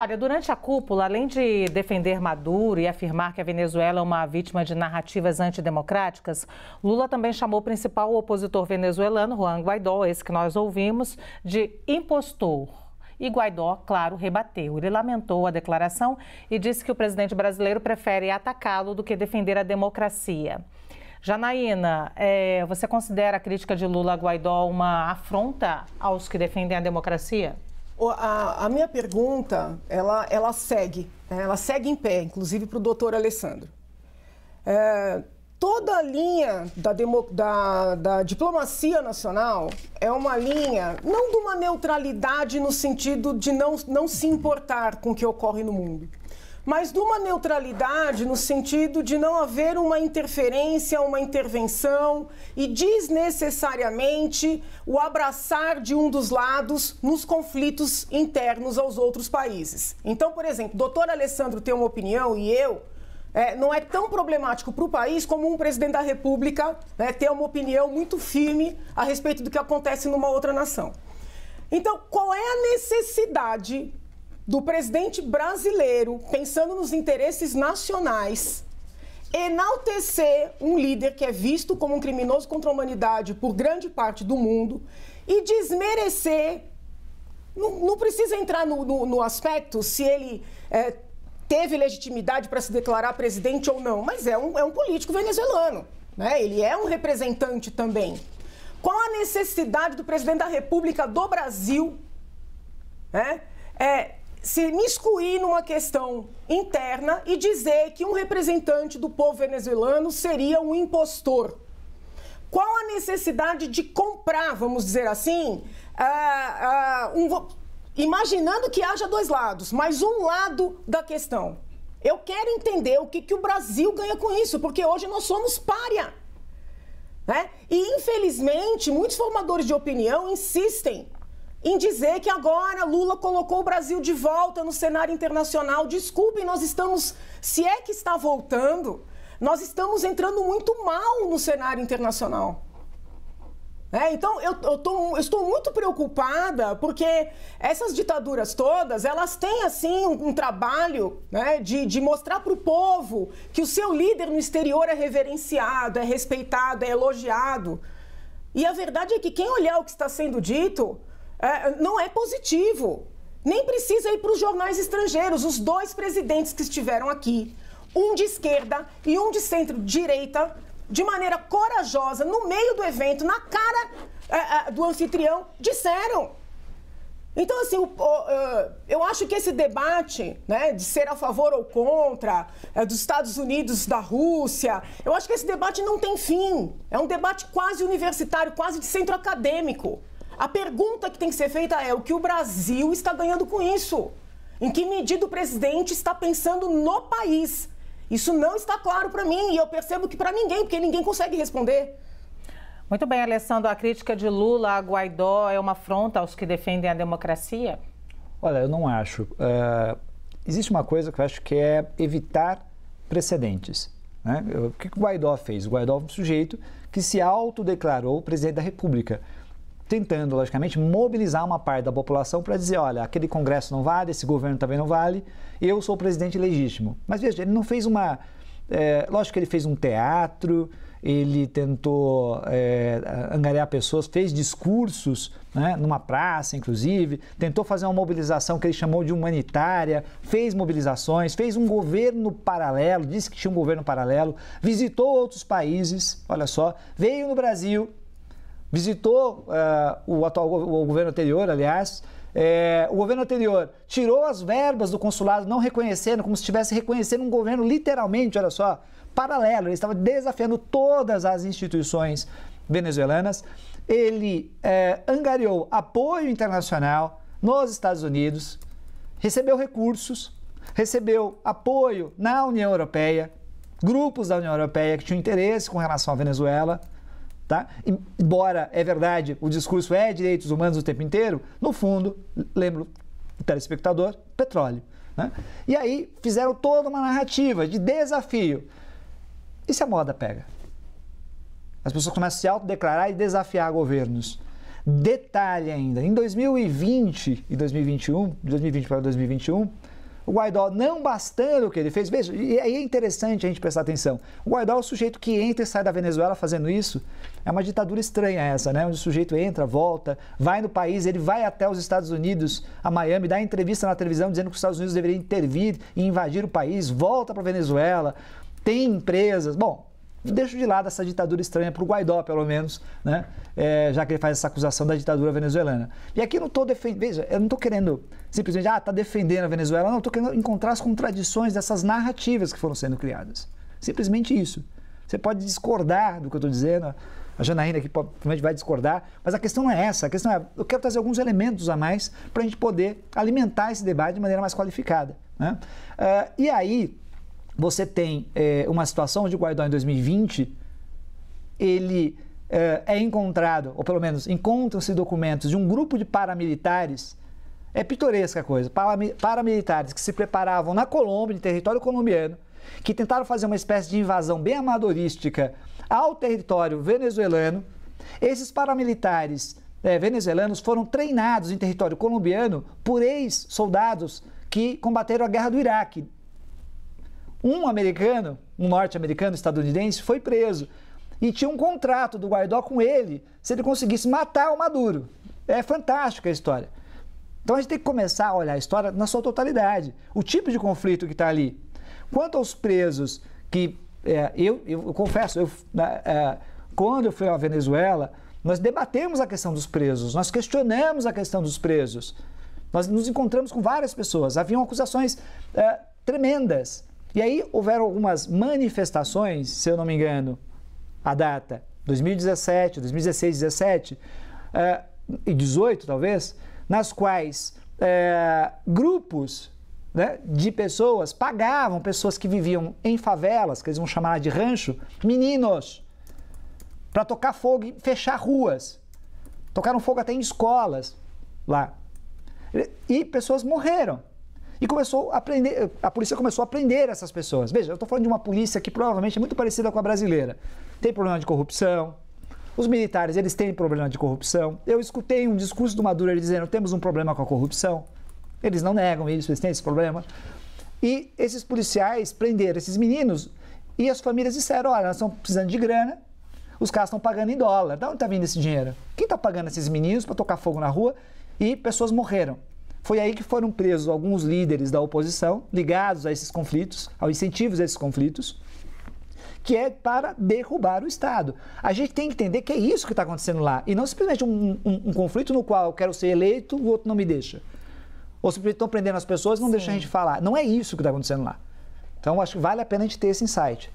Olha, durante a cúpula, além de defender Maduro e afirmar que a Venezuela é uma vítima de narrativas antidemocráticas, Lula também chamou o principal opositor venezuelano, Juan Guaidó, esse que nós ouvimos, de impostor. E Guaidó, claro, rebateu. Ele lamentou a declaração e disse que o presidente brasileiro prefere atacá-lo do que defender a democracia. Janaína, você considera a crítica de Lula a Guaidó uma afronta aos que defendem a democracia? A minha pergunta, ela segue em pé, inclusive para o doutor Alessandro. Toda a linha da diplomacia nacional é uma linha, não de uma neutralidade no sentido de não se importar com o que ocorre no mundo, mas de uma neutralidade no sentido de não haver uma interferência, uma intervenção e desnecessariamente o abraçar de um dos lados nos conflitos internos aos outros países. Então, por exemplo, o doutor Alessandro tem uma opinião e eu, não é tão problemático para o país como um presidente da República ter uma opinião muito firme a respeito do que acontece numa outra nação. Então, qual é a necessidade do presidente brasileiro, pensando nos interesses nacionais, enaltecer um líder que é visto como um criminoso contra a humanidade por grande parte do mundo e desmerecer, não precisa entrar no aspecto se ele teve legitimidade para se declarar presidente ou não, mas é um político venezuelano, né? Ele é um representante também. Qual a necessidade do presidente da República do Brasil se miscuir numa questão interna e dizer que um representante do povo venezuelano seria um impostor? Qual a necessidade de comprar, vamos dizer assim, imaginando que haja dois lados, mas um lado da questão? Eu quero entender o que o Brasil ganha com isso, porque hoje nós somos pária, né? E, infelizmente, muitos formadores de opinião insistem em dizer que agora Lula colocou o Brasil de volta no cenário internacional. Desculpem, nós estamos, se é que está voltando, nós estamos entrando muito mal no cenário internacional. Então, eu estou muito preocupada porque essas ditaduras todas, elas têm, assim, um trabalho de mostrar para o povo que o seu líder no exterior é reverenciado, é respeitado, é elogiado. E a verdade é que quem olhar o que está sendo dito não é positivo. Nem precisa ir para os jornais estrangeiros. Os dois presidentes que estiveram aqui, um de esquerda e um de centro-direita, de maneira corajosa, no meio do evento, na cara do anfitrião, disseram. Então, assim, eu acho que esse debate, de ser a favor ou contra, dos Estados Unidos, da Rússia, eu acho que esse debate não tem fim. É um debate quase universitário, quase de centro acadêmico. A pergunta que tem que ser feita é o que o Brasil está ganhando com isso? Em que medida o presidente está pensando no país? Isso não está claro para mim e eu percebo que para ninguém, porque ninguém consegue responder. Muito bem, Alessandro, a crítica de Lula a Guaidó é uma afronta aos que defendem a democracia? Olha, eu não acho. Existe uma coisa que eu acho que é evitar precedentes. Né? O que o Guaidó fez? O Guaidó é um sujeito que se autodeclarou presidente da República, tentando, logicamente, mobilizar uma parte da população para dizer, olha, aquele Congresso não vale, esse governo também não vale, eu sou o presidente legítimo. Mas veja, ele não fez uma... lógico que ele fez um teatro, ele tentou angariar pessoas, fez discursos, numa praça, inclusive, tentou fazer uma mobilização que ele chamou de humanitária, fez mobilizações, fez um governo paralelo, disse que tinha um governo paralelo, visitou outros países, olha só, veio no Brasil, visitou o governo anterior, aliás. O governo anterior tirou as verbas do consulado, não reconhecendo, como se estivesse reconhecendo um governo literalmente, olha só, paralelo. Ele estava desafiando todas as instituições venezuelanas. Ele angariou apoio internacional nos Estados Unidos, recebeu recursos, recebeu apoio na União Europeia, grupos da União Europeia que tinham interesse com relação à Venezuela. Tá? Embora, é verdade, o discurso é direitos humanos o tempo inteiro, no fundo, lembro o telespectador, petróleo. Né? E aí fizeram toda uma narrativa de desafio. E se a moda pega? As pessoas começam a se autodeclarar e desafiar governos. Detalhe ainda, em 2020 e 2021, de 2020 para 2021, O Guaidó, não bastando o que ele fez, veja, e aí é interessante a gente prestar atenção. O Guaidó é o sujeito que entra e sai da Venezuela fazendo isso. É uma ditadura estranha essa, né? Onde o sujeito entra, volta, vai no país, ele vai até os Estados Unidos, a Miami, dá entrevista na televisão dizendo que os Estados Unidos deveriam intervir e invadir o país, volta para a Venezuela, tem empresas. Bom, deixo de lado essa ditadura estranha para o Guaidó, pelo menos, né? Já que ele faz essa acusação da ditadura venezuelana. E aqui eu não estou defendendo, veja, eu não estou querendo simplesmente, está defendendo a Venezuela, não, estou querendo encontrar as contradições dessas narrativas que foram sendo criadas. Simplesmente isso. Você pode discordar do que eu estou dizendo, a Janaína aqui provavelmente vai discordar, mas a questão não é essa, a questão é, eu quero trazer alguns elementos a mais para a gente poder alimentar esse debate de maneira mais qualificada, né? E aí, você tem uma situação onde o Guaidó, em 2020, ele é encontrado, ou pelo menos encontram-se documentos de um grupo de paramilitares, é pitoresca a coisa, paramilitares que se preparavam na Colômbia, em território colombiano, que tentaram fazer uma espécie de invasão bem amadorística ao território venezuelano. Esses paramilitares venezuelanos foram treinados em território colombiano por ex-soldados que combateram a guerra do Iraque. Um americano, um norte-americano estadunidense, foi preso e tinha um contrato do Guaidó com ele se ele conseguisse matar o Maduro. É fantástica a história. Então a gente tem que começar a olhar a história na sua totalidade, o tipo de conflito que está ali. Quanto aos presos que, eu confesso, quando eu fui à Venezuela, nós debatemos a questão dos presos, nós questionamos a questão dos presos, nós nos encontramos com várias pessoas, haviam acusações tremendas. E aí houveram algumas manifestações, se eu não me engano, a data 2017, 2016, 2017 e 2018 talvez, nas quais grupos, né, de pessoas pagavam pessoas que viviam em favelas, que eles vão chamar de rancho, meninos, para tocar fogo e fechar ruas. Tocaram fogo até em escolas lá. E pessoas morreram. E a polícia começou a prender essas pessoas. Veja, eu estou falando de uma polícia que provavelmente é muito parecida com a brasileira. Tem problema de corrupção. Os militares, eles têm problema de corrupção. Eu escutei um discurso do Maduro ele dizendo, temos um problema com a corrupção. Eles não negam isso, eles têm esse problema. E esses policiais prenderam esses meninos e as famílias disseram, olha, nós estamos precisando de grana, os caras estão pagando em dólar. De onde está vindo esse dinheiro? Quem está pagando esses meninos para tocar fogo na rua? E pessoas morreram. Foi aí que foram presos alguns líderes da oposição, ligados a esses conflitos, aos incentivos a esses conflitos, que é para derrubar o Estado. A gente tem que entender que é isso que está acontecendo lá, e não simplesmente um conflito no qual eu quero ser eleito, o outro não me deixa. Ou simplesmente estão prendendo as pessoas e não deixam a gente falar. Não é isso que está acontecendo lá. Então, acho que vale a pena a gente ter esse insight.